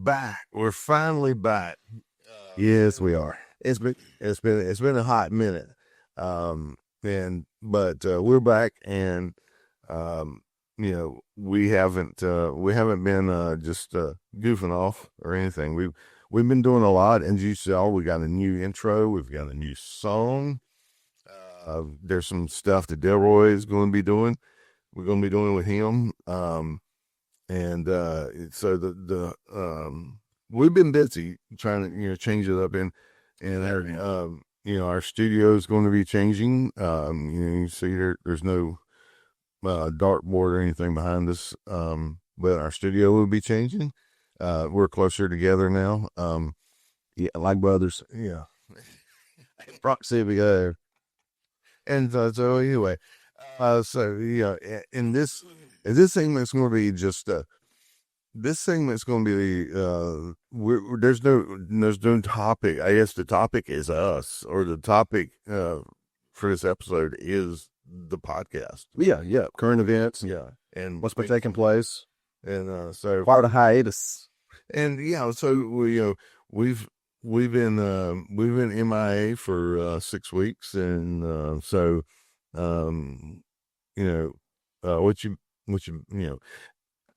back. We're finally back. Yes, we are. It's been a hot minute. But we're back, and we haven't been just goofing off or anything. We've been doing a lot, and as you saw, we got a new intro. We've got a new song. There's some stuff that Delroy is going to be doing. We're going to be doing with him. So we've been busy trying to change it up, and our studio is going to be changing. You see there's no dartboard or anything behind us, but our studio will be changing. We're closer together now. Yeah, like brothers. Yeah, proximity. And so anyway, in this segment's going to be just this segment's going to be there's no topic. I guess the topic is us, or the topic for this episode is the podcast. Yeah, current events. Yeah, and what's been taking place, and so part of the hiatus. And so we've been MIA for 6 weeks, and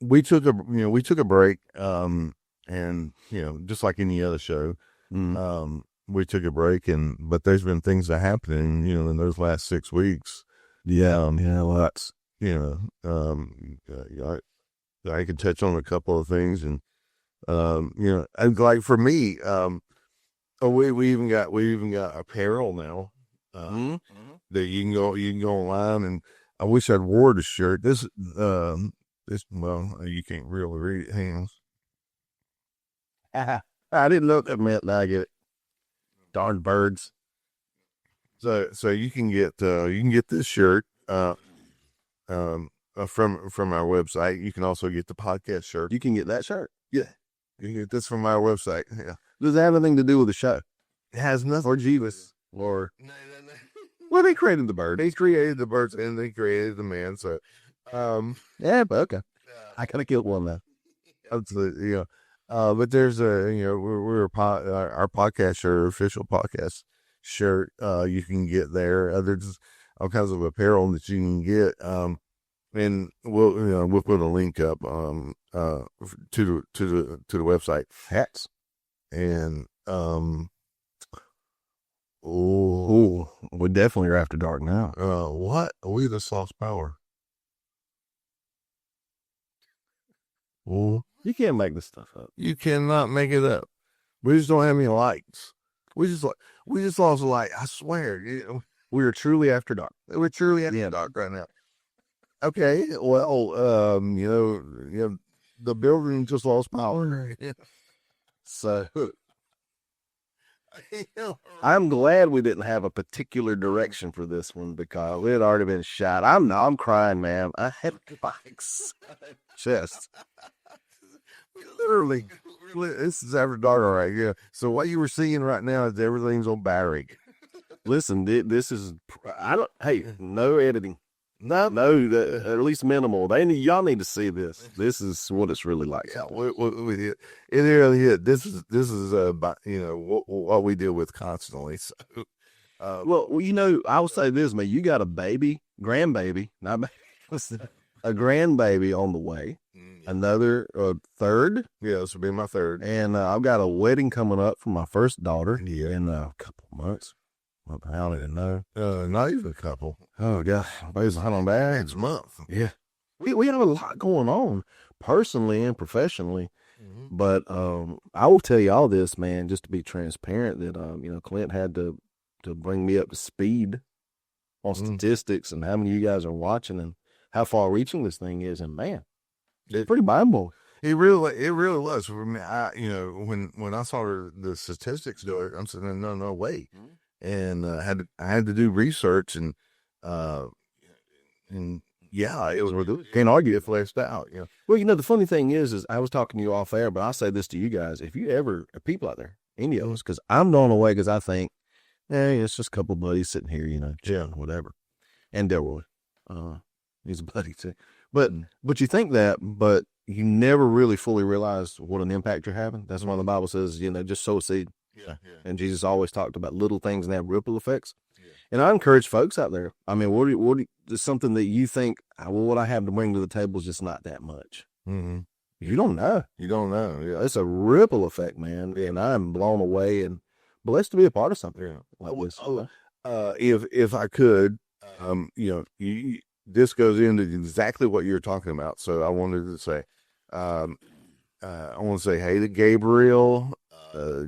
we took a break, and just like any other show, we took a break, but there's been things that happened, in those last 6 weeks. Lots. I can touch on a couple of things, and and like for me, we even got apparel now. That you can go online, and I wish I'd wore the shirt. This you can't really read it. Hang on. I didn't know what that meant. Now I get it. Darn birds. So you can get this shirt from our website. You can also get the podcast shirt. You can get that shirt. Yeah, you can get this from our website. Yeah. Does that have anything to do with the show? It has nothing. Or Jeebus. Or no. Well, they created the bird. They created the birds, and they created the man. So, yeah, but okay. I could have killed one though. Absolutely, but there's our podcast shirt, official podcast shirt. You can get there. There's all kinds of apparel that you can get. And we'll put a link up to the website. Hats. And we definitely are after dark now. What? We the Lost Power. You can't make this stuff up. You cannot make it up. We just don't have any lights. We just lost a light. I swear. We are truly after dark. We're truly after dark right now. Okay. Well, the building just lost power. So I'm glad we didn't have a particular direction for this one, because it had already been shot. I'm crying, man. I had bikes. Chest. Literally, this is after dark, all right. Yeah. So what you were seeing right now is everything's on Barrick. Listen, this is no editing. No, at least minimal. Y'all need to see this. This is what it's really like. Yeah, it really is. This is what we deal with constantly. So, I will say this, man. You got a grandbaby, not baby. Listen, a grandbaby on the way. Another third. Yeah, this will be my third. And I've got a wedding coming up for my first daughter. Yeah, in a couple of months. I don't even know. Not even a couple. Oh, God. It's not on bad. It's a month. Yeah. We have a lot going on, personally and professionally. Mm-hmm. But I will tell you all this, man, just to be transparent, that, Clint had to bring me up to speed on statistics and how many of you guys are watching and how far reaching this thing is. And, man, it's pretty mind-blowing. It really was. For me, when I saw the statistics do it, I'm saying, no way. Mm-hmm. And I had to do research, and yeah, it was. Can't argue it fleshed out. Well, the funny thing is I was talking to you off air, but I'll say this to you guys: if you ever people out there, any of us, because I'm blown away, because I think, it's just a couple of buddies sitting here, chilling, whatever. And Delroy, He's a buddy too. But you think that, but you never really fully realize what an impact you're having. That's why the Bible says, just sow a seed. Yeah. And Jesus always talked about little things and have ripple effects. Yeah. And I encourage folks out there. I mean, what is something that you think, well, what I have to bring to the table is just not that much. Mm-hmm. You don't know. You don't know. Yeah. It's a ripple effect, man. Yeah. And I'm blown away and blessed to be a part of something like this. If I could, this goes into exactly what you're talking about. So I wanted to say, I want to say hey to Gabriel,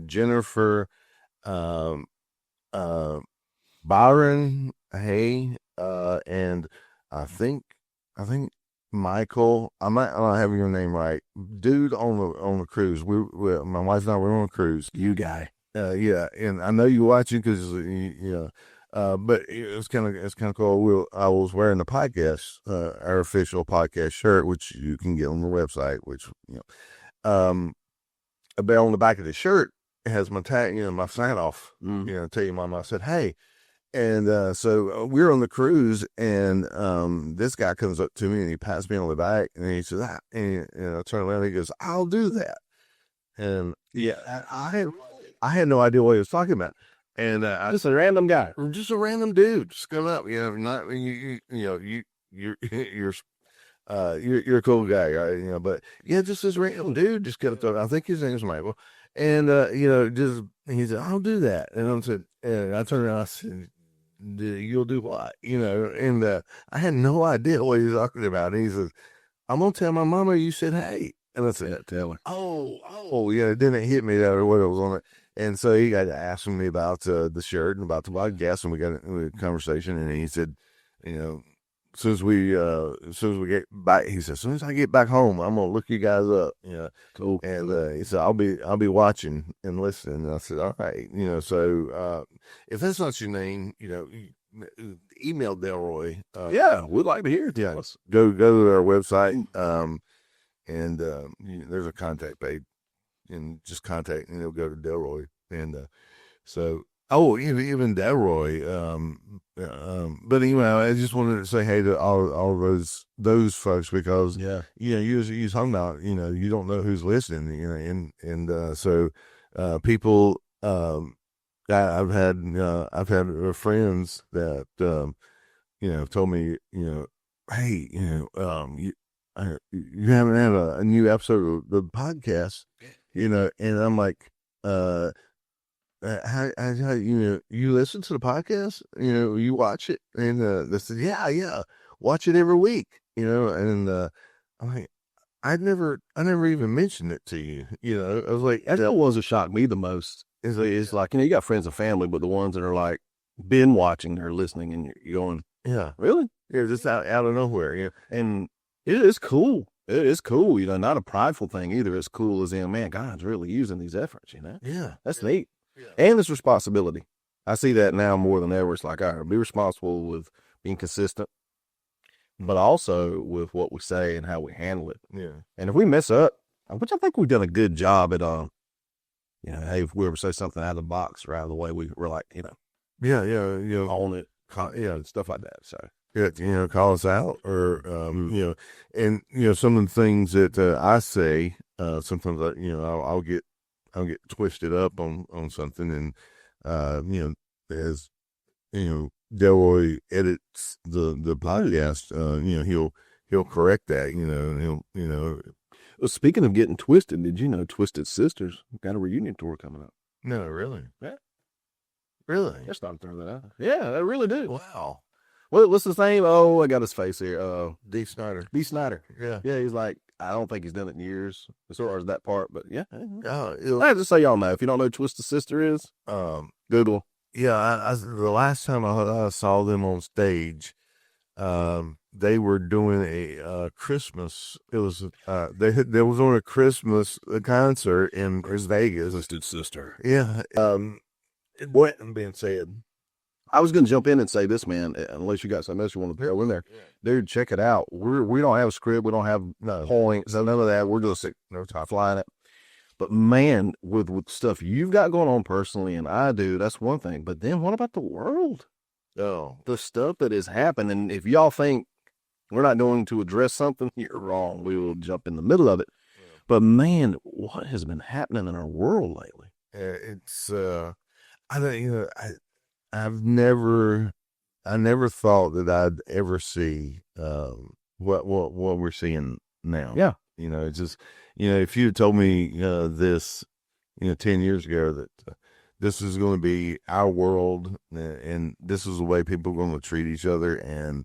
Jennifer, Byron, hey, and I think Michael. I might not have your name right, dude on the cruise. My wife and I were on a cruise. You guy, yeah, and I know you watching because but it's kind of cool. I was wearing the podcast, our official podcast shirt, which you can get on the website. Which but on the back of the shirt it has my tag, my sign off. Tell you, Mama. I said, hey, and so we're on the cruise, and this guy comes up to me and he pats me on the back, and he says, and I turn around and he goes, I'll do that, and yeah, I had no idea what he was talking about. And just a random guy, just a random dude, just come up. Not you're a cool guy, right? But yeah, just this random dude just kept up. I think his name's Michael, and just he said, "I'll do that," and I said, and I turned around, and I said, "You'll do what?" And I had no idea what he was talking about. And he says, "I'm gonna tell my mama you said hey," and I said, "Tell her." Oh, yeah, it didn't hit me that or what it was on it. And so he got asking me about the shirt and about the podcast, and we got a conversation. And he said, as soon as we get back, he said, as soon as I get back home, I'm gonna look you guys up. Cool. And he said, I'll be watching and listening. And I said, all right. So if that's not your name, email Delroy. Yeah, we'd like to hear it. Yeah, go to our website. And there's a contact page. And just contact, and it'll go to Delroy. And even Delroy. But anyway, I just wanted to say hey to all those folks, because you talking about you don't know who's listening, and so people. I've had friends that told me hey you haven't had a new episode of the podcast. And I'm like, how you listen to the podcast? You watch it? And they said, yeah, watch it every week. And I'm like, I never even mentioned it to you. I was like, that ones that shocked me the most. It's like you got friends and family, but the ones that are like been watching, they're listening, and you're going, yeah, really? Yeah, just out of nowhere. And it is cool. It is cool, not a prideful thing either. It's cool as in, man, God's really using these efforts, Yeah. That's neat. Yeah. And it's responsibility. I see that now more than ever. It's like, all right, be responsible with being consistent, but also with what we say and how we handle it. Yeah. And if we mess up, which I think we've done a good job at, hey, if we ever say something out of the box or out of the way, we're like, yeah, own it, stuff like that. So. Call us out, or and some of the things that I say, sometimes I'll get twisted up on something, and as Delroy edits the podcast, he'll correct that, and he'll Well, speaking of getting twisted, did you know Twisted Sisters got a reunion tour coming up? No, really? Yeah, really. Just thought I'd throw that out. Yeah, they really do. Wow. What's his name? Oh, I got his face here. D. Snyder. D. Snyder. Yeah. Yeah, he's like, I don't think he's done it in years as far as that part, but yeah. Just so y'all know, if you don't know who Twisted Sister is, Google. Yeah, the last time I saw them on stage, they were doing a Christmas. It was they was on a Christmas concert in Vegas. Twisted Sister. Yeah. It wasn't being said. I was going to jump in and say this, man, unless you got something else you want to throw in there. Yeah. Dude, check it out. We don't have a script. We don't have points. None of that. We're just flying it. But, man, with stuff you've got going on personally, and I do, that's one thing. But then what about the world? Oh. The stuff that is happening. If y'all think we're not going to address something, you're wrong. We will jump in the middle of it. Yeah. But man, what has been happening in our world lately? It's I don't, I never thought that I'd ever see what we're seeing now. Yeah. It's just, if you had told me this, 10 years ago that this is going to be our world and this is the way people are going to treat each other, and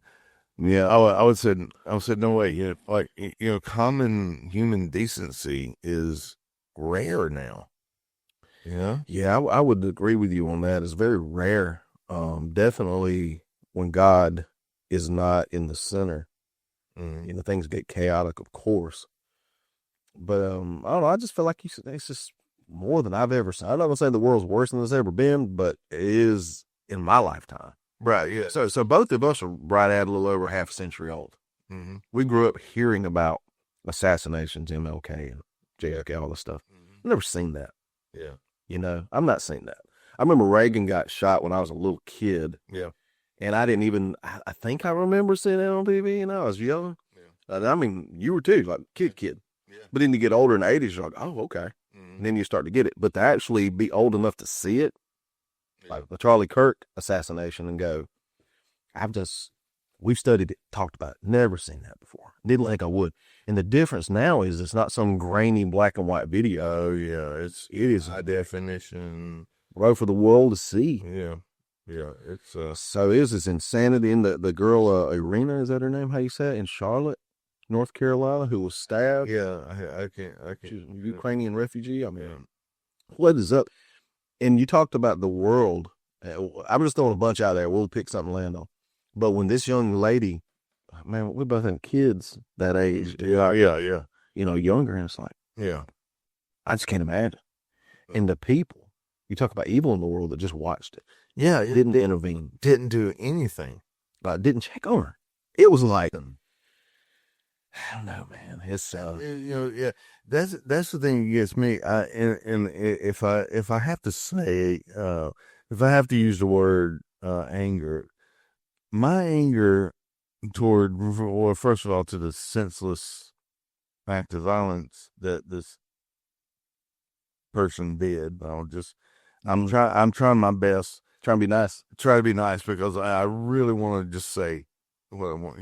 I would say no way. Common human decency is rare now. Yeah, I would agree with you on that. It's very rare. Definitely when God is not in the center, things get chaotic, of course. But I don't know. I just feel like it's just more than I've ever seen. I'm not gonna say the world's worse than it's ever been, but it is in my lifetime. Right. Yeah. So both of us are right at a little over half a century old. Mm-hmm. We grew up hearing about assassinations, MLK and JFK, all this stuff. Mm-hmm. Never seen that. Yeah. I'm not seeing that. I remember Reagan got shot when I was a little kid. Yeah. And I didn't even, I think I remember seeing it on TV, I was young. Yeah. I mean, you were too, like kid. Yeah. But then you get older in the 80s, you're like, oh, okay. Mm-hmm. And then you start to get it. But to actually be old enough to see it, like the Charlie Kirk assassination, and go, we've studied it, talked about it, never seen that before. Didn't think I would. And the difference now is it's not some grainy black and white video. Oh, yeah. It is high definition. Bro, for the world to see. Yeah. Yeah. It's so is this insanity in the girl, Irina, is that her name? How you say it? In Charlotte, North Carolina, who was stabbed. Yeah. I can't. She's a Ukrainian refugee. I mean, what is up? And you talked about the world. I'm just throwing a bunch out there. We'll pick something to land on. But when this young lady, man, we both have kids that age. Yeah. Younger. And it's like, I just can't imagine. And the people, you talk about evil in the world that just watched it. Yeah. It didn't intervene. Didn't do anything. Didn't check on her. It was like, I don't know, man. It's, that's the thing that gets me. And if I have to say, if I have to use the word, anger, my anger toward, well, first of all, to the senseless act of violence that this person did. I'm trying my best. Trying to be nice. Try to be nice because I really want to just say what I want,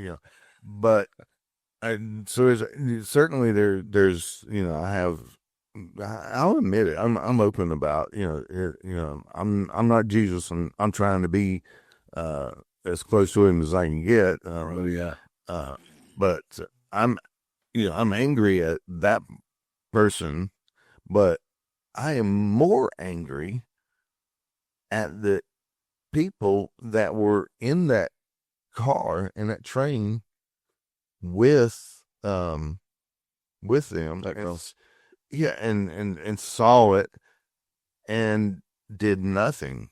But certainly there's I'll admit it. I'm open about I'm not Jesus, and I'm trying to be as close to him as I can get. But I'm angry at that person, but I am more angry at the people that were in that car and that train with them. And saw it and did nothing.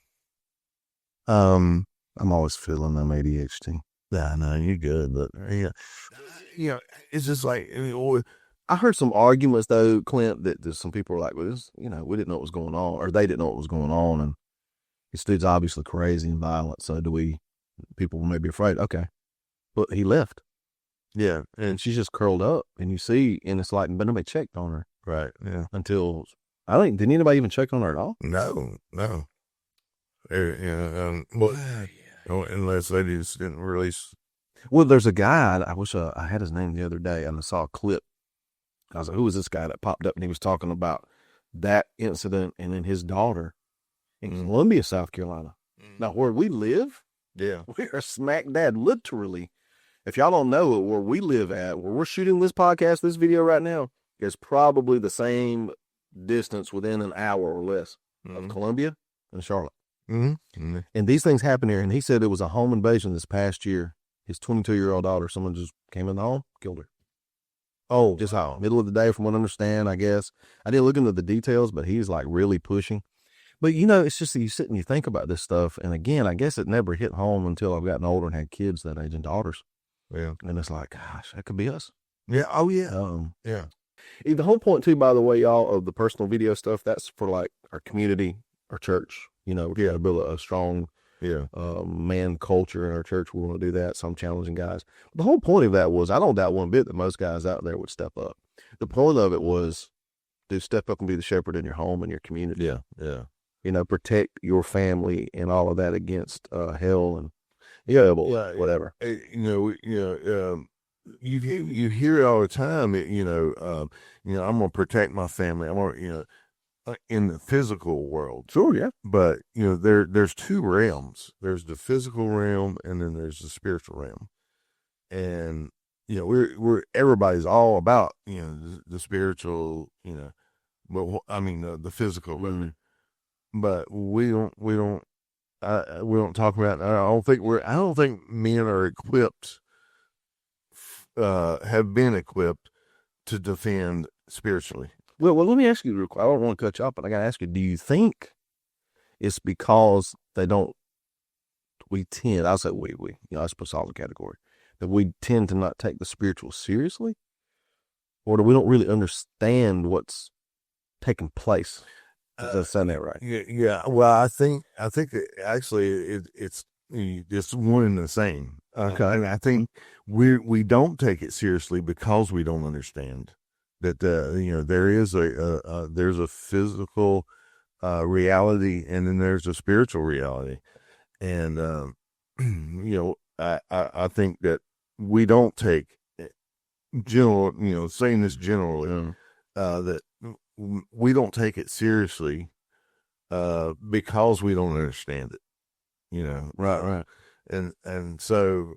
I'm always feeling I'm ADHD. I know you're good, but it's just like, I heard some arguments though, Clint, that some people were like, well, this, we didn't know what was going on, or they didn't know what was going on, and this dude's obviously crazy and violent. So people may be afraid. Okay. But he left. Yeah. And she's just curled up, and you see, and it's like, but nobody checked on her. Right. Yeah. Until, didn't anybody even check on her at all? No. Unless they just didn't release. Well, there's a guy, I wish I had his name the other day, and I saw a clip. I was like, who is this guy that popped up? And he was talking about that incident and then his daughter in Columbia, South Carolina. Now, where we live, we are smack dab, literally. If y'all don't know it, where we live at, where we're shooting this podcast, this video right now, is probably the same distance within an hour or less of Columbia and Charlotte. And these things happen here. And he said it was a home invasion this past year. His 22-year-old daughter, someone just came in the home, killed her. Oh, just middle of the day, from what I understand, I guess. I didn't look into the details, but he's like really pushing. But, it's just that you sit and you think about this stuff. And again, I guess it never hit home until I've gotten older and had kids that age and daughters. Yeah. And it's like, gosh, that could be us. Yeah. Oh, yeah. Yeah. The whole point, too, by the way, y'all, of the personal video stuff, that's for like our community, our church. We got to build a strong Yeah. Man culture in our church. We want to do that. So I'm challenging guys. The whole point of that was, I don't doubt one bit that most guys out there would step up. The point of it was to step up and be the shepherd in your home and your community. Yeah. Yeah. You know, protect your family and all of that against hell and whatever. You hear it all the time. I'm gonna protect my family. I'm gonna, in the physical world. Sure, yeah. But there's two realms. There's the physical realm, and then there's the spiritual realm. And we're everybody's all about the spiritual. But I mean the physical. But we don't talk about. I don't think men are equipped. Have been equipped to defend spiritually. Well, let me ask you real quick. I don't want to cut you off, but I got to ask you, do you think it's because we tend, I'll say I suppose all the category, that we tend to not take the spiritual seriously? Or do we don't really understand what's taking place? Does that sound that right? Yeah. Well, I think that actually it's one and the same. Okay. And I think we don't take it seriously because we don't understand that there is there's a physical reality, and then there's a spiritual reality, and I think that we don't take saying this generally, that we don't take it seriously because we don't understand it. Right. And so,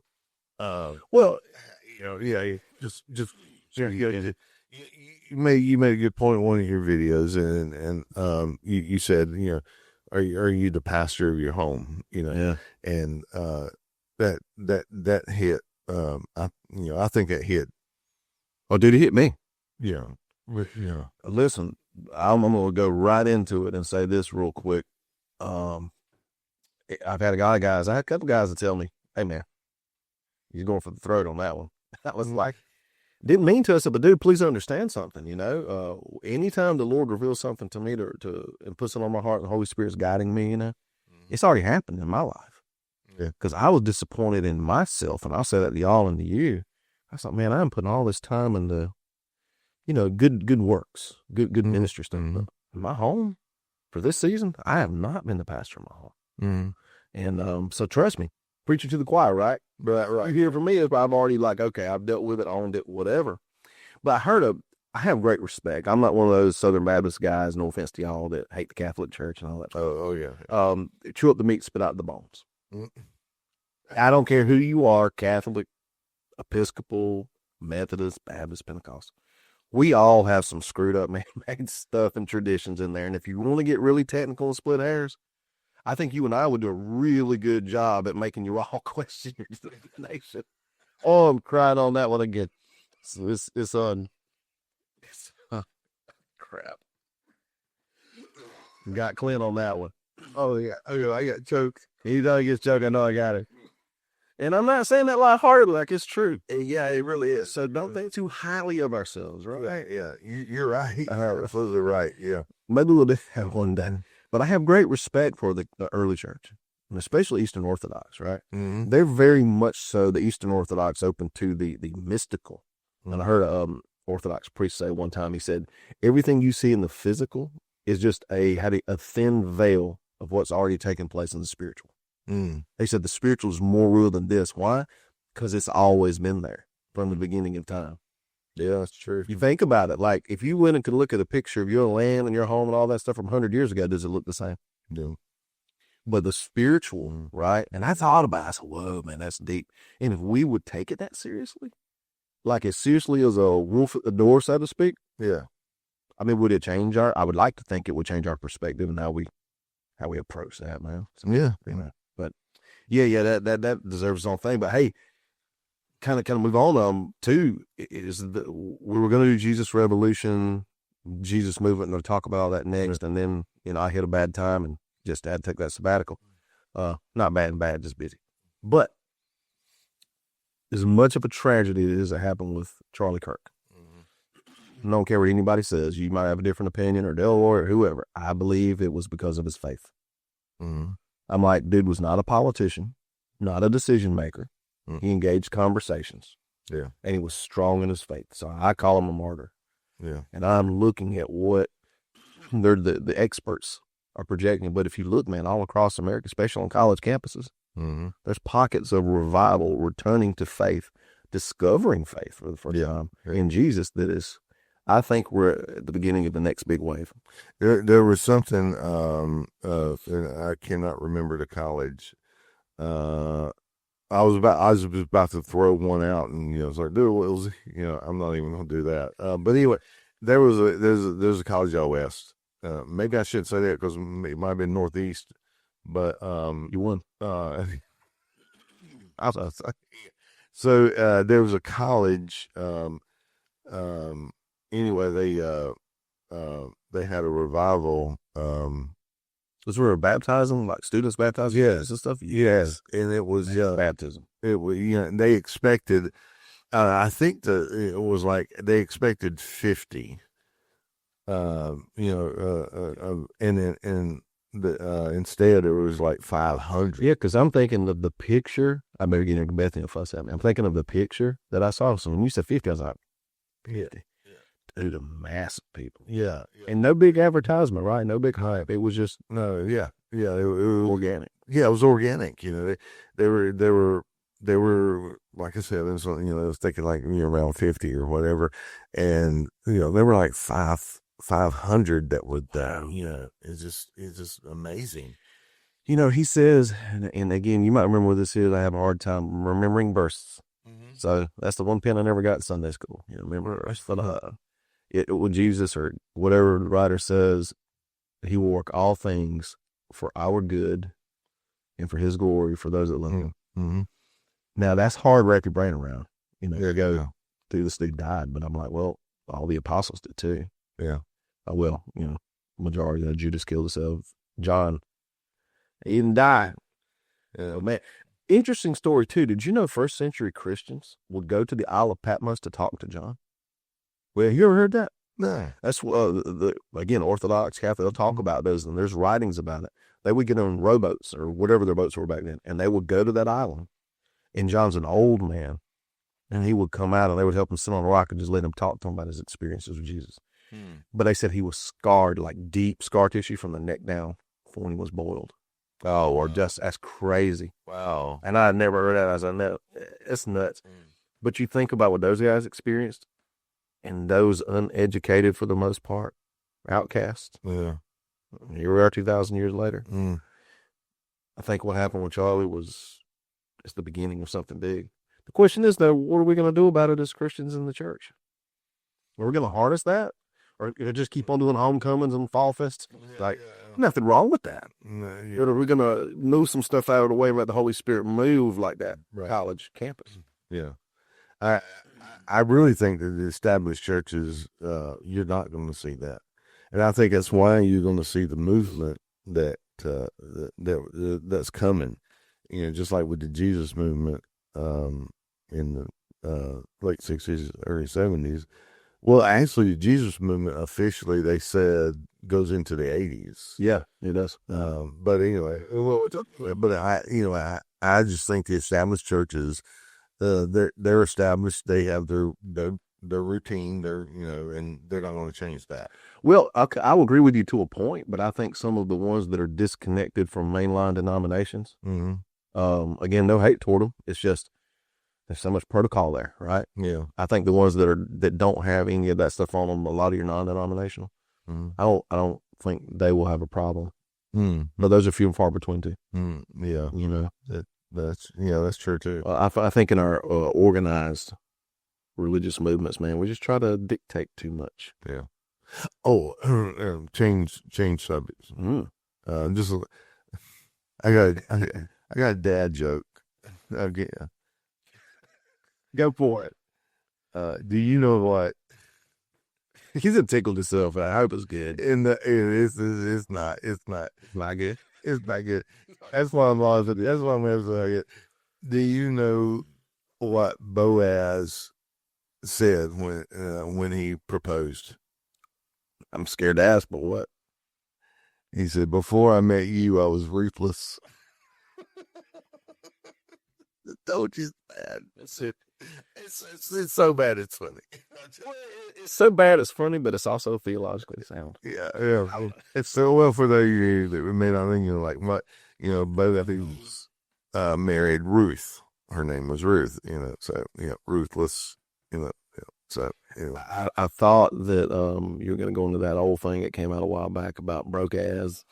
you made a good point in one of your videos, and you said, are you the pastor of your home? Yeah. And that hit. I think that hit. Oh, did it hit me? Yeah. Listen, I'm going to go right into it and say this real quick. I've had I had a couple guys that tell me, "Hey man, you're going for the throat on that one." I was like, didn't mean to. I said, but dude, please understand something. Anytime the Lord reveals something to me and puts it on my heart, and the Holy Spirit's guiding me, it's already happened in my life. Yeah. Because I was disappointed in myself, and I'll say that to y'all and to you. I thought, man, I'm putting all this time into, good works, good ministry stuff. In my home for this season, I have not been the pastor of my home. And so trust me, preaching to the choir, right? Right. You hear from me, I've already okay, I've dealt with it, owned it, whatever. But I have great respect. I'm not one of those Southern Baptist guys, no offense to y'all, that hate the Catholic Church and all that. Oh yeah. Chew up the meat, spit out the bones. I don't care who you are, Catholic, Episcopal, Methodist, Baptist, Pentecostal. We all have some screwed up man-made stuff and traditions in there. And if you want to get really technical and split hairs, I think you and I would do a really good job at making you all question your nation. Oh, I'm crying on that one again. So it's crap. Got Clint on that one. Oh yeah. Oh, I got choked. He gets choked. I know I got it. And I'm not saying that lightheartedly, like it's true. Yeah, it really is. So don't think too highly of ourselves, right? Yeah, you're right. Absolutely right. Yeah. Maybe we'll do that one day. But I have great respect for the early church, and especially Eastern Orthodox, right? Mm-hmm. They're very much so the Eastern Orthodox open to the mystical. Mm-hmm. And I heard a Orthodox priest say one time, he said, everything you see in the physical is just a thin veil of what's already taken place in the spiritual. He said the spiritual is more real than this. Why? Because it's always been there from the beginning of time. Yeah, that's true. You think about it, like if you went and could look at a picture of your land and your home and all that stuff from 100 years ago, does it look the same? No. But the spiritual, right? And I thought about it. I said, whoa, man, that's deep. And if we would take it that seriously, like as seriously as a wolf at the door, so to speak. Yeah. I mean, would it change I would like to think it would change our perspective and how we approach that, man. So, yeah. But yeah, that deserves its own thing. But hey, kind of move on. Too we were going to do Jesus Revolution, Jesus Movement, and we'll talk about all that next. And then I hit a bad time and just had to take that sabbatical. Not bad, just busy. But as much of a tragedy it is that happened with Charlie Kirk. I don't care what anybody says. You might have a different opinion, or Delroy or whoever. I believe it was because of his faith. I'm like, dude was not a politician, not a decision maker. He engaged conversations. Yeah. And he was strong in his faith. So I call him a martyr. Yeah. And I'm looking at what the experts are projecting. But if you look, man, all across America, especially on college campuses, there's pockets of revival, returning to faith, discovering faith for the first time in Jesus. That is, I think we're at the beginning of the next big wave. There was something, I cannot remember the college. I was about to throw one out, and it's like, dude, it was, I'm not even gonna do that. But anyway, there's a college out west. Maybe I shouldn't say that because it might have been Northeast, but you won. So there was a college. Anyway, they had a revival. Was there a baptism, like students baptized? Yes, and stuff. Yes, and it was baptism. It was, they expected. I think it was like they expected 50. And instead it was like 500. Yeah, because I'm thinking of the picture. I better get Bethany a fuss at me. I'm thinking of the picture that I saw. So when you said 50, I was like, 50. Dude, a mass of people. Yeah. And no big advertisement, right? No big hype. It was just It was organic. Yeah, it was organic. They were like I said, it was, I was thinking like around 50 or whatever, and there were like 500 that were there. It's just amazing. He says, and again, you might remember what this is. I have a hard time remembering verses. So that's the one pen I never got in Sunday school. Remember, when Jesus or whatever the writer says, he will work all things for our good and for his glory for those that love him. Now that's hard to wrap your brain around. Through this dude died, but I'm like, well, all the apostles did too. Yeah. Majority of Judas killed himself. John, he didn't die. Yeah. Oh, man. Interesting story too. Did you know first century Christians would go to the Isle of Patmos to talk to John? Well, you ever heard that? No. That's again, Orthodox, Catholic, they'll talk about those, and there's writings about it. They would get on rowboats or whatever their boats were back then, and they would go to that island. And John's an old man, and he would come out, and they would help him sit on a rock and just let him talk to him about his experiences with Jesus. But they said he was scarred, like deep scar tissue from the neck down from when he was boiled. Oh, or just that's crazy. Wow. And I had never heard that. I was like, no, it's nuts. But you think about what those guys experienced, and those uneducated for the most part, outcasts. Yeah. Here we are 2,000 years later. I think what happened with Charlie it's the beginning of something big. The question is, though, what are we going to do about it as Christians in the church? Are we going to harness that? Or just keep on doing homecomings and fall fests? Nothing wrong with that. Or are we going to move some stuff out of the way and let the Holy Spirit move like that college campus? Yeah. I really think that the established churches, you're not going to see that. And I think that's why you're going to see the movement that's coming. Just like with the Jesus movement in the late 60s, early 70s. Well, actually, the Jesus movement officially, they said, goes into the 80s. Yeah, it does. But anyway, I just think the established churches, they're established. They have their routine. And they're not going to change that. Well, I will agree with you to a point, but I think some of the ones that are disconnected from mainline denominations, again, no hate toward them. It's just there's so much protocol there, right? Yeah. I think the ones that don't have any of that stuff on them, a lot of your non-denominational, I don't think they will have a problem. But those are few and far between too. Yeah. That's true too. I think in our organized religious movements, man, we just try to dictate too much. Yeah. Oh, change subjects. Just I got a dad joke. Go for it. Do you know what? He's a tickled himself. I hope it's good. It's not. It's not good. It's not good. That's why I'm asking. Do you know what Boaz said when he proposed? I'm scared to ask, but what? He said, "Before I met you, I was ruthless." Don't you bad. It's so bad it's funny. It's so bad it's funny, but it's also theologically sound. Yeah. It's so well for those of you that we may not think, like what, both I think was married Ruth. Her name was Ruth, so ruthless, so anyway. I thought that you were going to go into that old thing that came out a while back about broke ass.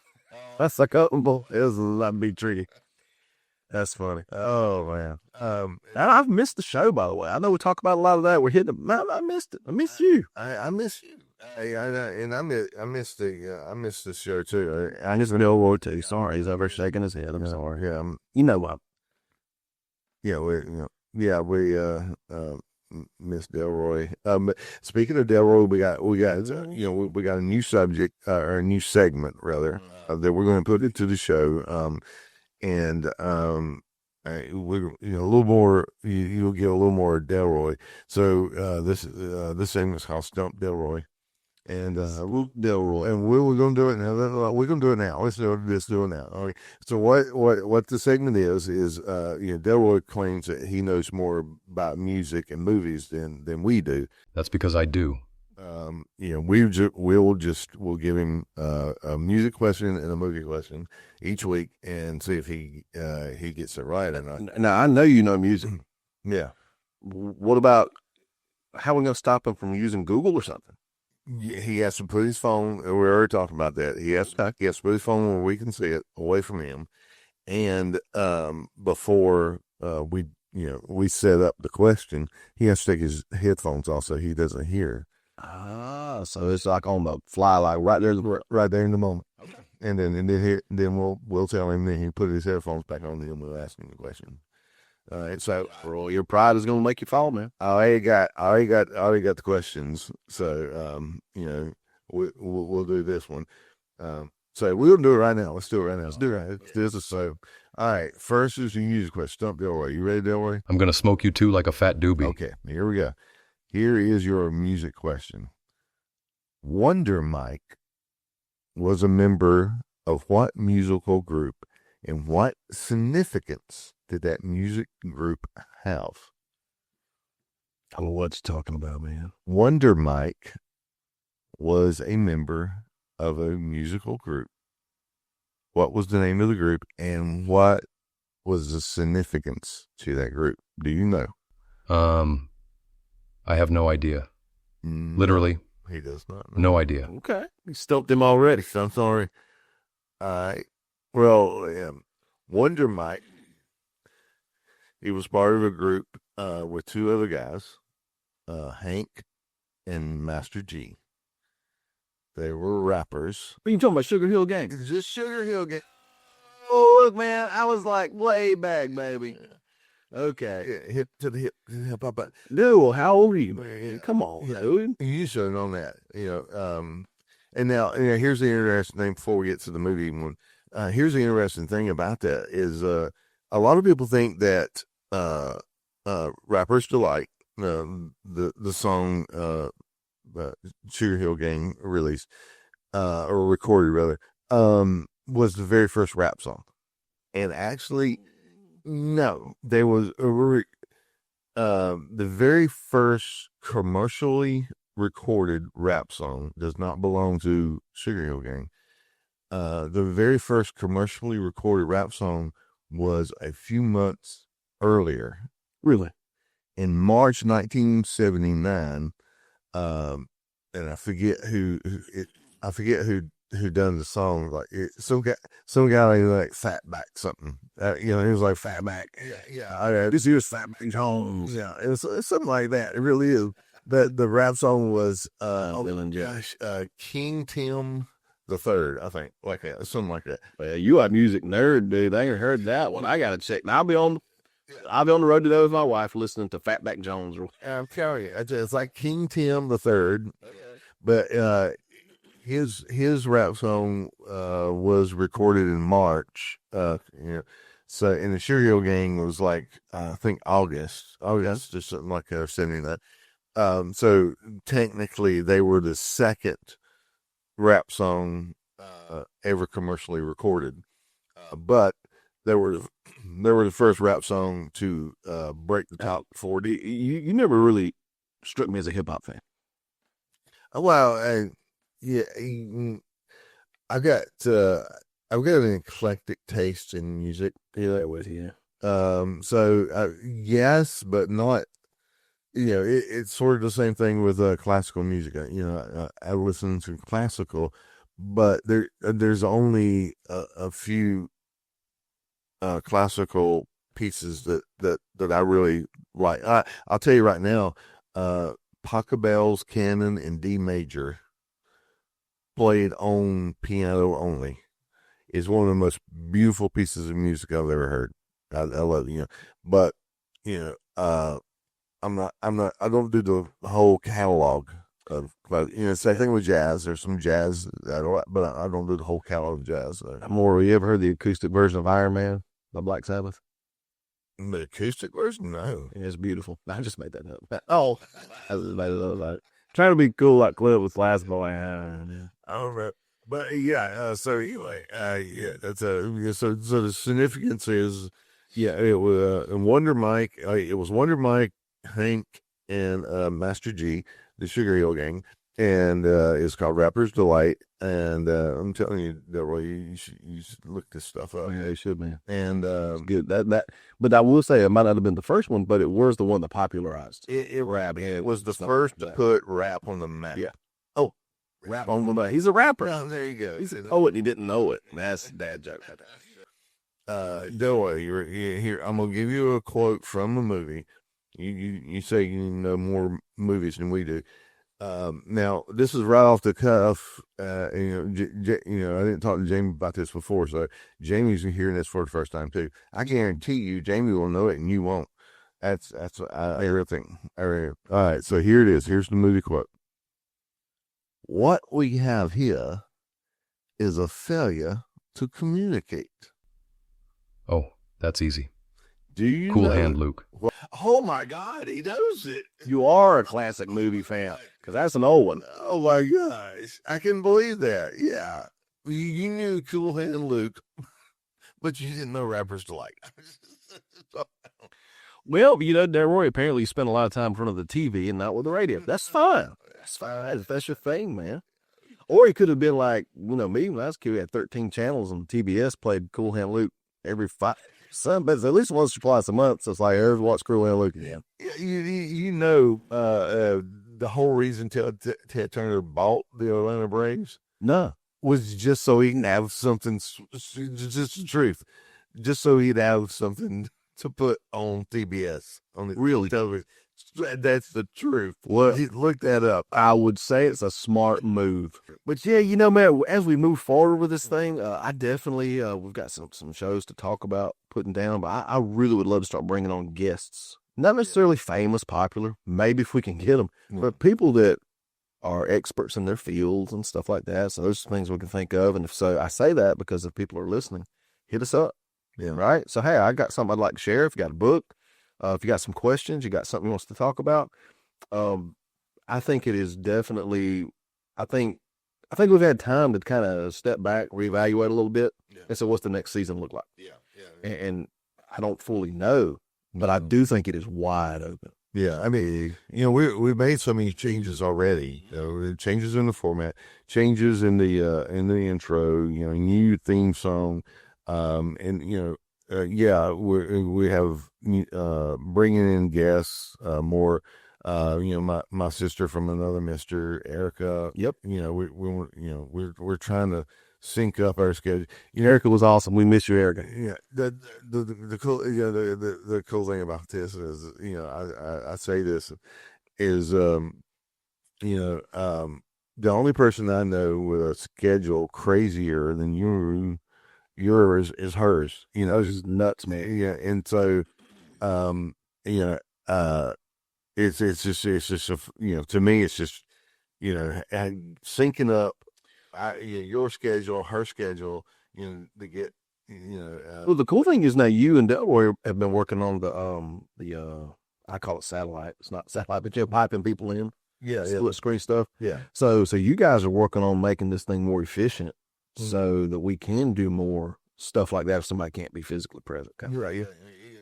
That's like that'd be tricky. That's funny. Oh man. I've missed the show, by the way. I know we talk about a lot of that. We're hitting it. I missed it. I miss you. I miss you. I missed the show too. I miss Delroy too. Sorry, he's over shaking his head. I'm sorry. Yeah. You know what? Yeah, we Miss Delroy. But speaking of Delroy, we got a new subject or a new segment rather that we're going to put into the show. And we're a little more. You'll get a little more Delroy. So this segment's called Stump Delroy, and Delroy, and we're gonna do it now. We're gonna do it now. Let's do it now. All right. So what the segment is Delroy claims that he knows more about music and movies than we do. That's because I do. We'll give him a music question and a movie question each week and see if he gets it right or not. Now I know you know music. Yeah. What about how are we going to stop him from using Google or something? He has to put his phone. We already talked about that. He has to put his phone where we can see it, away from him, and before we set up the question, he has to take his headphones off so he doesn't hear. So it's like on the fly, like right there in the moment. Okay. And then we'll tell him. Then he put his headphones back on. Then we'll ask him the question. All right. So, bro, your pride is gonna make you fall, man. I already got the questions. So, we'll do this one. So we'll do it right now. Let's do it right now. Let's do it right. This is so. All right. First is the music question. Stump Delroy. You ready, Delroy? I'm gonna smoke you too like a fat doobie. Okay. Here we go. Here is your music question. Wonder Mike was a member of what musical group, and what significance did that music group have? I don't know what you're talking about, man. Wonder Mike was a member of a musical group. What was the name of the group, and what was the significance to that group? Do you know? I have no idea. Literally. He does not know. No idea. Okay. You stumped him already. So I'm sorry. Well, Wonder Mike, he was part of a group with two other guys, Hank and Master G. They were rappers. What are you talking about, Sugar Hill Gang? It's just Sugar Hill Gang. Oh, look, man. I was like way back, baby. Okay. Yeah, hip to the hip. No, how old are you? Yeah. Come on, dude. You should have known that. And now here's the interesting thing before we get to the movie one. Here's the interesting thing about that is a lot of people think that Rapper's Delight, the song Sugar Hill Gang released, or recorded rather, was the very first rap song. And actually, no, there was the very first commercially recorded rap song does not belong to Sugar Hill Gang. The very first commercially recorded rap song was a few months earlier. Really? In March 1979, and I forget who done the song. Like some guy like Fatback something. He was like Fatback. Yeah. This here's Fatback Jones. Yeah, it's something like that. It really is. The rap song was King Tim the Third, I think, like that, something like that. Well, you a music nerd, dude. I ain't heard that one. I gotta check. Now, I'll be on the road today with my wife listening to Fatback Jones. I'm telling you, it's like King Tim the Third, but his rap song was recorded in March. So and the Sugar Hill Gang was like I think August or something like that, or something like that. So technically, they were the second rap song ever commercially recorded, but they were the first rap song to break the top 40. You never really struck me as a hip hop fan. Well, yeah, I've got an eclectic taste in music. Yeah, that was yeah. So yes, but not. It's sort of the same thing with classical music. I listen to classical, but there's only a few classical pieces that I really like. I'll tell you right now, Pachelbel's Canon in D major, played on piano only, is one of the most beautiful pieces of music I've ever heard. I love it, but I don't do the whole catalog of, same thing with jazz. There's some jazz that I like, but I don't do the whole catalog of jazz. You ever heard the acoustic version of Iron Man by Black Sabbath? The acoustic version? No. Yeah, it's beautiful. I just made that up. Oh, I just made it up. Like, trying to be cool like Clint with last boy. I don't know. But yeah, so anyway, yeah, that's so the significance is, yeah, it was Wonder Mike. It was Wonder Mike, Hank, and Master G, the Sugar Hill Gang, and it's called Rapper's Delight. And I'm telling you, Delroy, you should look this stuff up. Oh, yeah, you should, man. And it's good. But I will say it might not have been the first one, but it was the one that popularized rap. It was the first to put rap on the map. Yeah. Oh, rap on the map. He's a rapper. Oh, there you go. He's a poet and he didn't know it. That's a dad joke. Delroy, here. I'm gonna give you a quote from a movie. You say you know more movies than we do. Now this is right off the cuff. I didn't talk to Jamie about this before, so Jamie's hearing this for the first time too. I guarantee you, Jamie will know it and you won't. That's everything. All right, so here it is. Here's the movie quote. What we have here is a failure to communicate. Oh, that's easy. Do you Cool know? hand, Luke. Oh my God, he knows it. You are a classic movie fan, because that's an old one. Oh my gosh, I can believe that. Yeah, you knew Cool Hand Luke, but you didn't know Rapper's Delight. Well, Delroy apparently spent a lot of time in front of the TV and not with the radio. That's fine. That's fine. If that's your thing, man. Or he could have been like, me when I was a kid, we had 13 channels and TBS played Cool Hand Luke every but at least once or twice a month. So it's like, every watch Cool Hand Luke again. The whole reason Ted Turner bought the Atlanta Braves? No. Was just so he can have something, just the truth, just so he'd have something to put on TBS, on the really television. That's the truth. Well, look that up. I would say it's a smart move. But yeah, man, as we move forward with this thing, I definitely, we've got some shows to talk about putting down, but I really would love to start bringing on guests. Not necessarily famous, popular, maybe if we can get them, but people that are experts in their fields and stuff like that. So those are things we can think of. And if so, I say that because if people are listening, hit us up. Yeah. Right. So, hey, I got something I'd like to share. If you got a book, if you got some questions, you got something you want us to talk about. I think it is definitely, I think we've had time to kind of step back, reevaluate a little bit. Yeah. And so what's the next season look like? Yeah. And I don't fully know, but I do think it is wide open. Yeah, I mean, we made so many changes already. Changes in the format, changes in the intro. New theme song, and we have bringing in guests more. My sister from another mister, Erica. Yep. We're trying to sync up our schedule. Erica was awesome. We miss you, Erica. Yeah. The cool the cool thing about this is I say this is the only person I know with a schedule crazier than yours is hers. It's just nuts, man. Yeah, and so it's just to me it's just syncing up. Your schedule, her schedule, to get, Well, the cool thing is now you and Delroy have been working on the I call it satellite. It's not satellite, but you're piping people in. Yeah, split screen stuff. Yeah. So you guys are working on making this thing more efficient, so that we can do more stuff like that if somebody can't be physically present. Right. Yeah.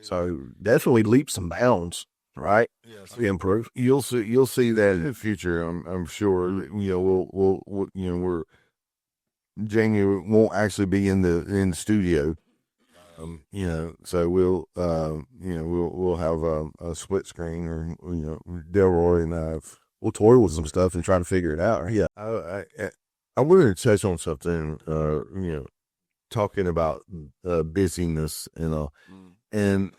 So definitely leaps and bounds, right? Improve. You'll see that in the future. I'm sure. We'll we're Jamie won't actually be in the studio. So we'll have a split screen, or Delroy and we'll toy with some stuff and try to figure it out. Right? Yeah. I wanted to touch on something. Talking about busyness and all, and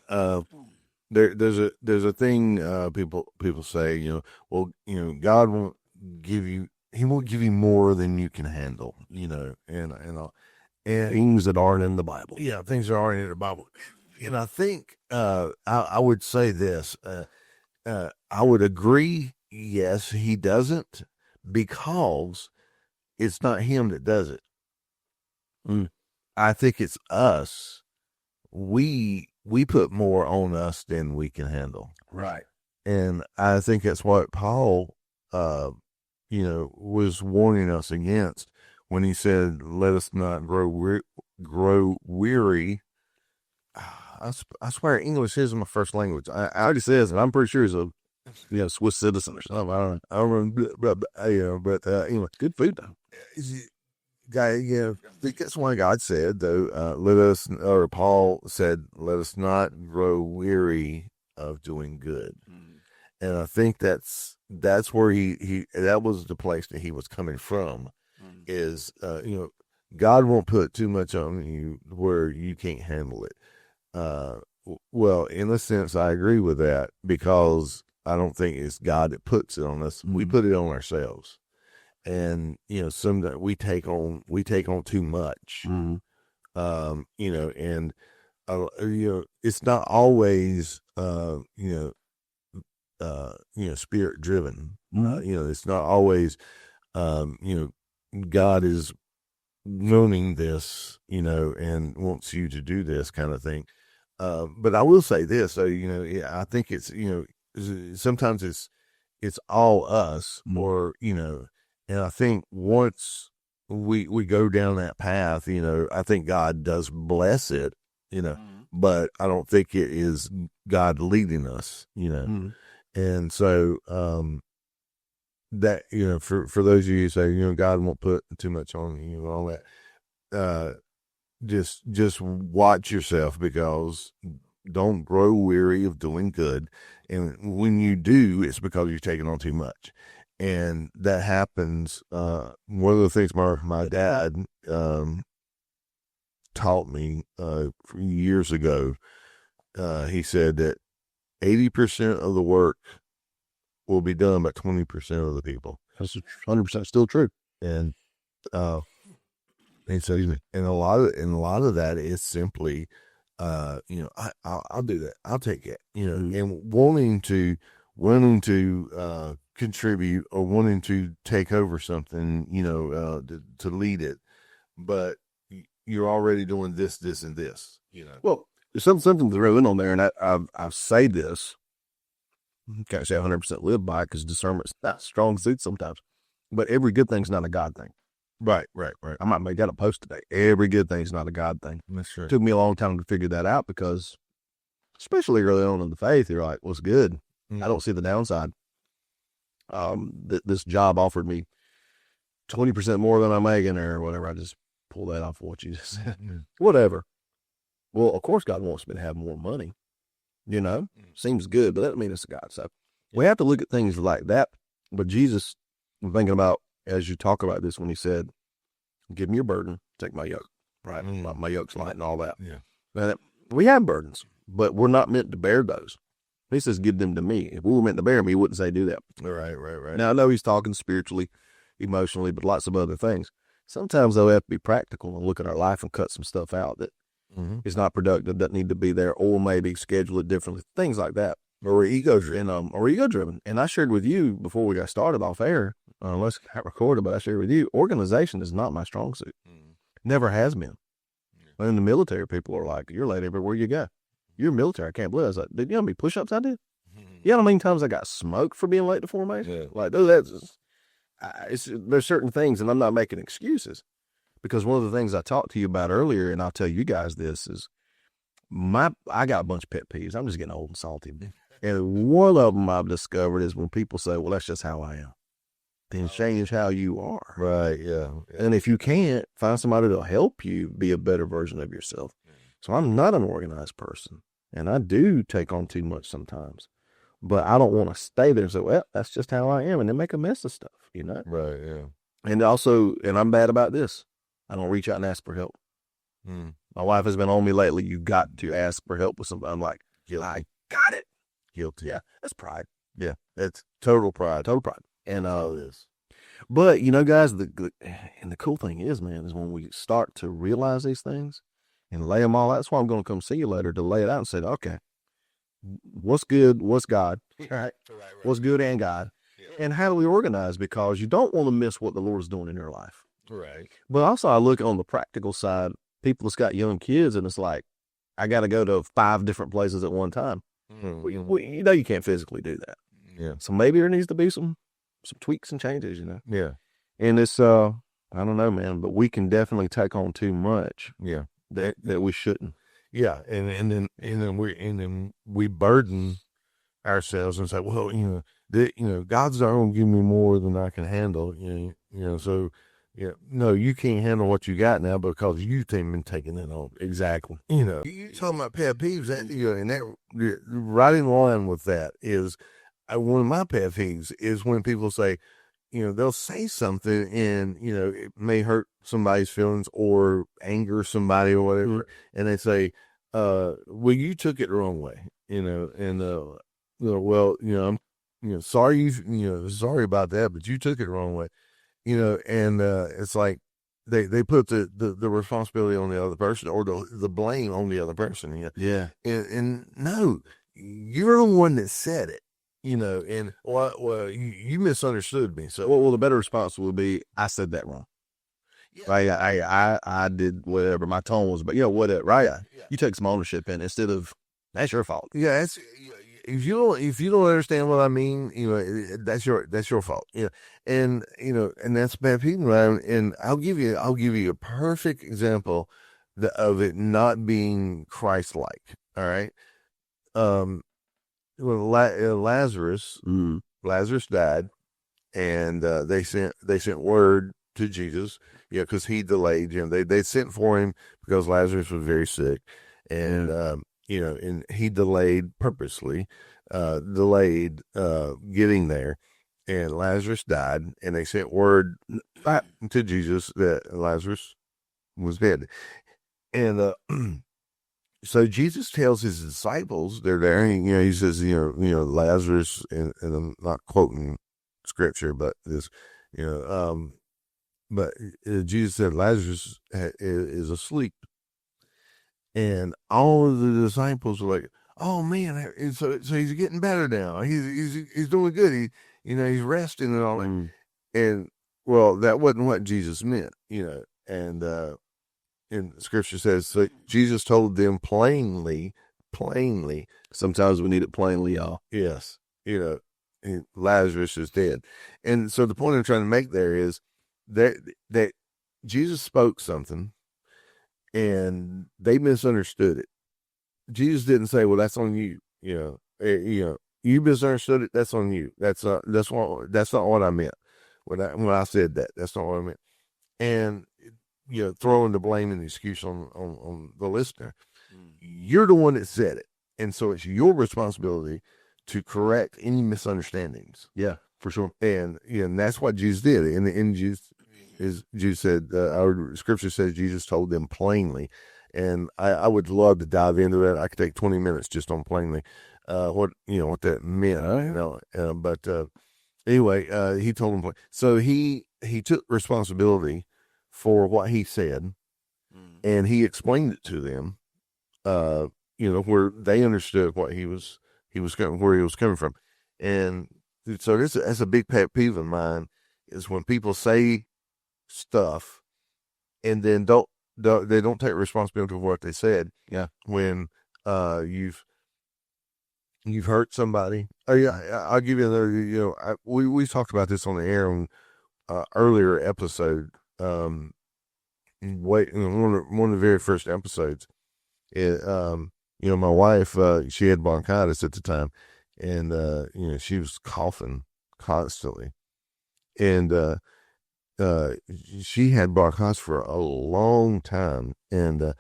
there's a thing people say, God won't give you. He won't give you more than you can handle, and things that aren't in the Bible. Yeah, things that aren't in the Bible. And I think I would say this. I would agree. Yes, he doesn't, because it's not him that does it. I think it's us. We put more on us than we can handle. Right. And I think that's what Paul, was warning us against when he said, "Let us not grow weary." I swear, English is my first language. I already says, and I'm pretty sure he's a Swiss citizen or something. I don't know. But anyway, good food though. Guy, that's why God said, though, Paul said, "Let us not grow weary of doing good." And I think that's where he that was the place that he was coming from. Is God won't put too much on you where you can't handle it. Well, in a sense, I agree with that, because I don't think it's God that puts it on us. We put it on ourselves. And sometimes we take on too much, and it's not always spirit driven. It's not always God is wanting this, and wants you to do this kind of thing. But I will say this, so I think it's sometimes it's all us, or and I think once we go down that path, I think God does bless it, but I don't think it is God leading us, And so that for those of you who say God won't put too much on you and all that, just watch yourself, because don't grow weary of doing good, and when you do, it's because you're taking on too much. And that happens. One of the things my dad taught me years ago, he said that 80% of the work will be done by 20% of the people. That's 100% still true. And so, and a lot of that is simply, I'll do that. I'll take it. And wanting to contribute, or wanting to take over something, to lead it, but you're already doing this, and this, Well, there's something to throw in on there, and I say this, can't say 100% live by, because discernment's not strong suit sometimes, but every good thing's not a God thing. Right. I might make that a post today. Every good thing's not a God thing. That's right. It took me a long time to figure that out, because especially early on in the faith, you're like, what's good? I don't see the downside. This job offered me 20% more than I'm making, or whatever. I just pull that off of what you just said. Whatever. Well, of course, God wants me to have more money. Seems good, but that doesn't mean it's God. So we have to look at things like that. But Jesus, I'm thinking about, as you talk about this, when he said, "Give me your burden, take my yoke," right? My yoke's light and all that. Yeah. And we have burdens, but we're not meant to bear those. He says, "Give them to me." If we were meant to bear them, he wouldn't say do that. Right. Now, I know he's talking spiritually, emotionally, but lots of other things. Sometimes, though, we have to be practical and look at our life and cut some stuff out that is not productive, doesn't need to be there, or maybe schedule it differently, things like that. Or ego-driven. And I shared with you before we got started off air, unless I recorded, but I shared with you, organization is not my strong suit. Never has been. In the military, people are like, "You're late everywhere you go. You're military. I can't believe it." I was like, "Did you know how many push-ups I did? You know how many times I got smoked for being late to formation?" Yeah. Like, there's certain things, and I'm not making excuses, Because one of the things I talked to you about earlier, and I'll tell you guys this, is I got a bunch of pet peeves. I'm just getting old and salty. And one of them I've discovered is when people say, well, that's just how I am. Then change how you are. Right, yeah. And if you can't, find somebody that'll help you be a better version of yourself. So I'm not an organized person, and I do take on too much sometimes. But I don't want to stay there and say, well, that's just how I am, and then make a mess of stuff, you know? Right, yeah. And also, and I'm bad about this, I don't reach out and ask for help. My wife has been on me lately, you got to ask for help with something. I'm like, I got it. Guilty. Yeah, that's pride. Yeah, that's total pride. Total pride. And it is. but you know, guys, the cool thing is, man, is when we start to realize these things and lay them all out. That's why I'm going to come see you later, to lay it out and say, okay, what's good, what's God, right? What's good and God, and how do we organize? Because you don't want to miss what the Lord's doing in your life, right? But also, I look on the practical side. People that's got young kids, and it's like, I got to go to 5 different places at one time. You know, you can't physically do that. Yeah. So maybe there needs to be some tweaks and changes, you know? Yeah. And it's, I don't know, man, but we can definitely take on too much. Yeah. That we shouldn't. Yeah. And then we burden ourselves and say, well, God's not going to give me more than I can handle. So, yeah, no, you can't handle what you got now because you've been taking it on. Exactly. You talking about pet peeves, that, and that right in line with that is one of my pet peeves is when people say, they'll say something and, it may hurt somebody's feelings or anger somebody or whatever. And they say, well, you took it the wrong way, well, I'm, sorry, sorry about that, but you took it the wrong way. And it's like they put the responsibility on the other person or the blame on the other person. Yeah. And no, you're the one that said it, and well, you misunderstood me. So, well, the better response will be, I said that wrong. Yeah. I did whatever my tone was, but whatever. Right. Yeah. You take some ownership in it instead of, that's your fault. Yeah. If you don't understand what I mean, that's your fault. And that's bad people. And I'll give you a perfect example of it not being Christ-like. All right. When Lazarus died, and they sent word to Jesus, because he delayed. They sent for him because Lazarus was very sick, and and he delayed purposely, getting there, and Lazarus died, and they sent word to Jesus that Lazarus was dead, and so Jesus tells his disciples, they're there, and, he says, Lazarus, and I'm not quoting scripture, but this, but Jesus said Lazarus is asleep. And all of the disciples were like, "Oh man, so he's getting better now. He's doing good. He's resting and all that." And well, that wasn't what Jesus meant, And Scripture says, so Jesus told them plainly. Sometimes we need it plainly, y'all. Yes, Lazarus is dead. And so the point I'm trying to make there is that Jesus spoke something, and they misunderstood it. Jesus didn't say, "Well, that's on you." You misunderstood it. That's on you. That's not what I meant when I said that. That's not what I meant. And throwing the blame and the excuse on the listener. You're the one that said it, and so it's your responsibility to correct any misunderstandings. Yeah, for sure. And that's what Jesus did. And Jesus said, our scripture says Jesus told them plainly, and I would love to dive into that. I could take 20 minutes just on plainly, what that meant. But anyway, he told them. So he took responsibility for what he said, and he explained it to them. Where they understood what he was where he was coming from, and so that's a big pet peeve of mine is when people say stuff and then they don't take responsibility for what they said. Yeah, when you've hurt somebody. I'll give you another. We talked about this on the air on earlier episode. one of the very first episodes. My wife, she had bronchitis at the time, and she was coughing constantly, and she had bronchitis for a long time, and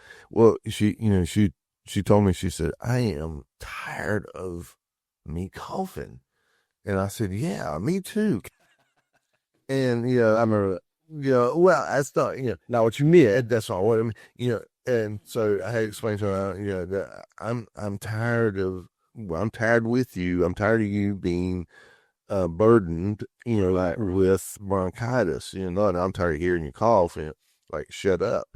she told me, she said, I am tired of me coughing, and I said, yeah, me too, and I remember. Well, that's not what you meant. That's not what I mean. And so I had explained to her, that I'm tired I'm tired with you. I'm tired of you being burdened, like with bronchitis. And I'm tired of hearing you cough, and like shut up,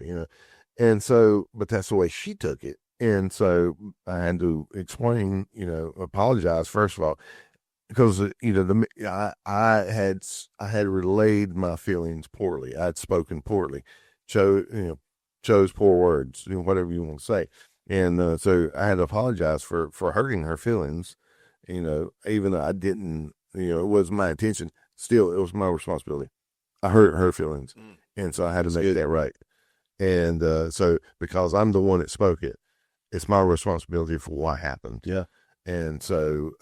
And so, but that's the way she took it, and so I had to explain, apologize first of all, because I had relayed my feelings poorly. I had spoken poorly, chose poor words, whatever you want to say, and so I had to apologize for hurting her feelings. Even though I didn't, it wasn't my intention. Still, it was my responsibility. I hurt her feelings, and so I had to make that right. And so because I'm the one that spoke it, it's my responsibility for what happened. Yeah, and so.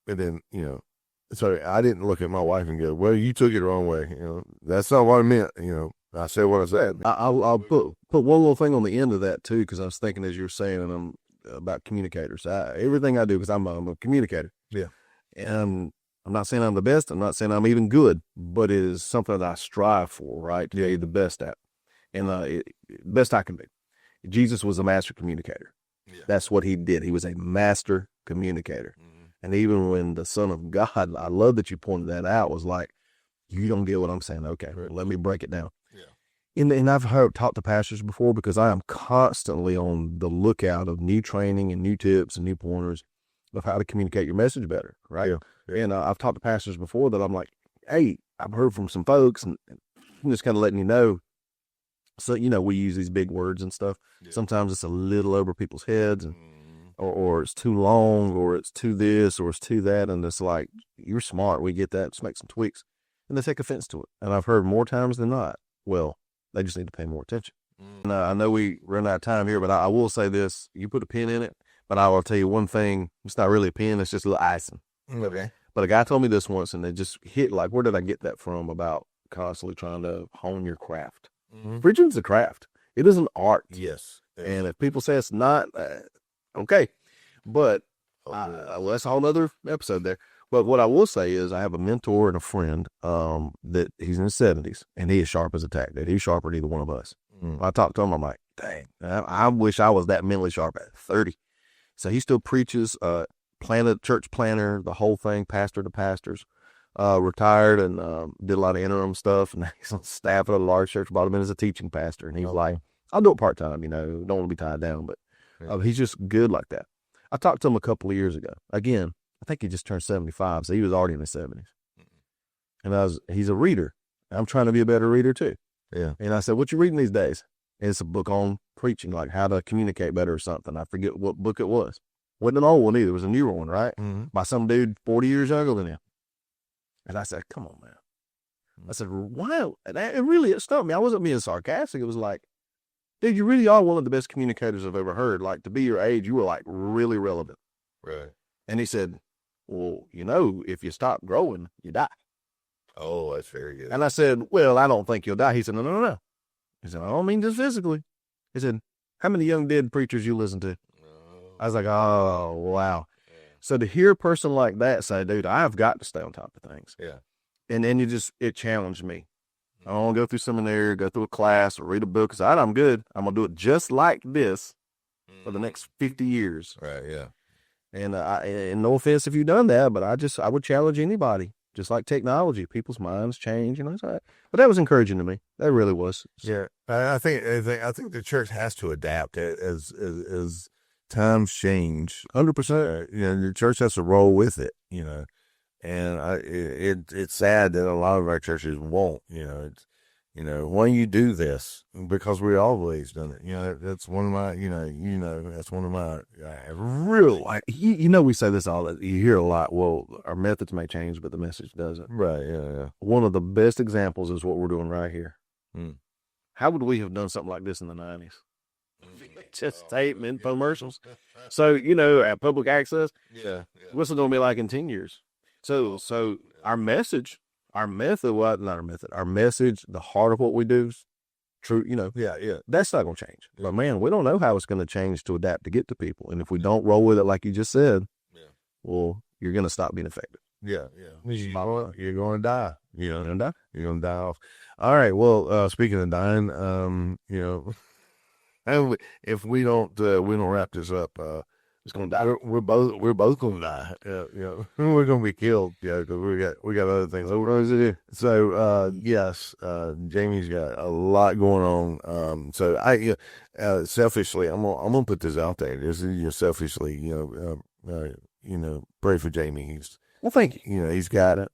And then, so I didn't look at my wife and go, well, you took it the wrong way. That's not what I meant. I said what I said. I'll put one little thing on the end of that too, because I was thinking as you were saying about communicators. Everything I do, because I'm a communicator. Yeah. And I'm not saying I'm the best. I'm not saying I'm even good, but it is something that I strive for, right? To be the best at. And best I can be. Jesus was a master communicator. Yeah. That's what he did. He was a master communicator. Mm-hmm. And even when the Son of God, I love that you pointed that out, was like, you don't get what I'm saying. Okay, let me break it down. Yeah. And I've talked to pastors before, because I am constantly on the lookout of new training and new tips and new pointers of how to communicate your message better, right? Yeah. And I've talked to pastors before that I'm like, hey, I've heard from some folks, and I'm just kind of letting you know. So, we use these big words and stuff. Yeah. Sometimes it's a little over people's heads, and or it's too long, or it's too this, or it's too that. And it's like, you're smart. We get that. Just make some tweaks. And they take offense to it. And I've heard more times than not, well, they just need to pay more attention. And I know we run out of time here, but I will say this. You put a pin in it, but I will tell you one thing. It's not really a pin. It's just a little icing. Okay. But a guy told me this once, and it just hit, like, where did I get that from about constantly trying to hone your craft? Mm-hmm. Preaching's a craft. It is an art. Yes. And if people say it's not, okay. But well, that's a whole other episode there. But what I will say is I have a mentor and a friend that he's in his 70s, and he is sharp as a tack, dude. He's sharper than either one of us. Mm. When I talk to him, I'm like, dang, I wish I was that mentally sharp at 30. So he still preaches, church planner, the whole thing, pastor to pastors. Retired and did a lot of interim stuff, and he's on staff at a large church, brought him in as a teaching pastor, and he's like, I'll do it part-time, don't want to be tied down, but he's just good like that. I talked to him a couple of years ago. Again, I think he just turned 75, so he was already in his 70s. And he's a reader. I'm trying to be a better reader too. Yeah. And I said, what you reading these days? And it's a book on preaching, like how to communicate better or something. I forget what book it was. Wasn't an old one either. It was a newer one, right? Mm-hmm. By some dude 40 years younger than him. And I said, come on, man. I said, wow. And it stumped me. I wasn't being sarcastic. It was like, dude, you really are one of the best communicators I've ever heard. Like, to be your age, you were like really relevant. Right. And he said, well, if you stop growing, you die. Oh, that's very good. And I said, well, I don't think you'll die. He said, no. He said, I don't mean just physically. He said, how many young dead preachers you listen to? I was like, oh, wow. So to hear a person like that say, dude, I've got to stay on top of things. Yeah. And then it challenged me. I don't want to go through seminary, go through a class, or read a book, because I'm good. I'm going to do it just like this for the next 50 years. Right, yeah. And and no offense if you've done that, but I would challenge anybody. Just like technology, people's minds change, but that was encouraging to me. That really was. Yeah. I think the church has to adapt as times change. 100%. The church has to roll with it, and it's sad that a lot of our churches won't, when you do this, because we always done it, that's one of my, that's one of my real, like, we say this you hear a lot. Well, our methods may change, but the message doesn't. Right. Yeah. One of the best examples is what we're doing right here. how would we have done something like this in the 90s? Just tape and infomercials. So, at public access, what's it going to be like in 10 years? So our message, our method, our message, the heart of what we do, true, that's not going to change. But man, we don't know how it's going to change to adapt to get to people. And if we don't roll with it, like you just said, well, you're going to stop being effective. Yeah. You're going to die. You're going to die off. All right. Well, speaking of dying, and if we don't wrap this up, It's going to die. we're both going to die. We're going to be killed. Yeah, because we got other things. So yes, Jamie's got a lot going on. So I selfishly, I'm gonna put this out there. This is selfishly, pray for Jamie. Well, thank you. He's got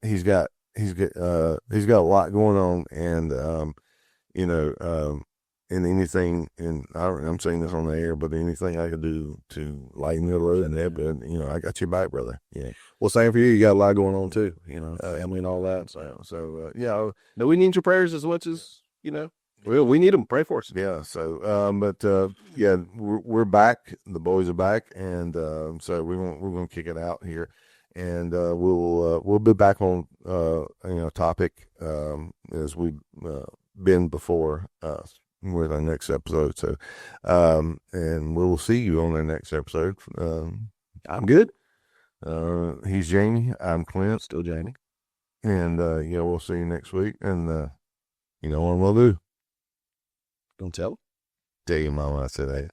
a lot going on, and and anything, and I'm saying this on the air, but anything I could do to lighten the load, and I got your back, brother. Yeah. Well, same for you. You got a lot going on too. Emily and all that. So no, we need your prayers as much as Well, we need them. Pray for us. Yeah. So, we're back. The boys are back, and so we're gonna kick it out here, and we'll be back on topic as we've been before with our next episode. So, and we'll see you on the next episode. I'm good. He's Jamie. I'm Clint. Still Jamie. And we'll see you next week. And what we'll do. Don't tell. Tell your mama I said that.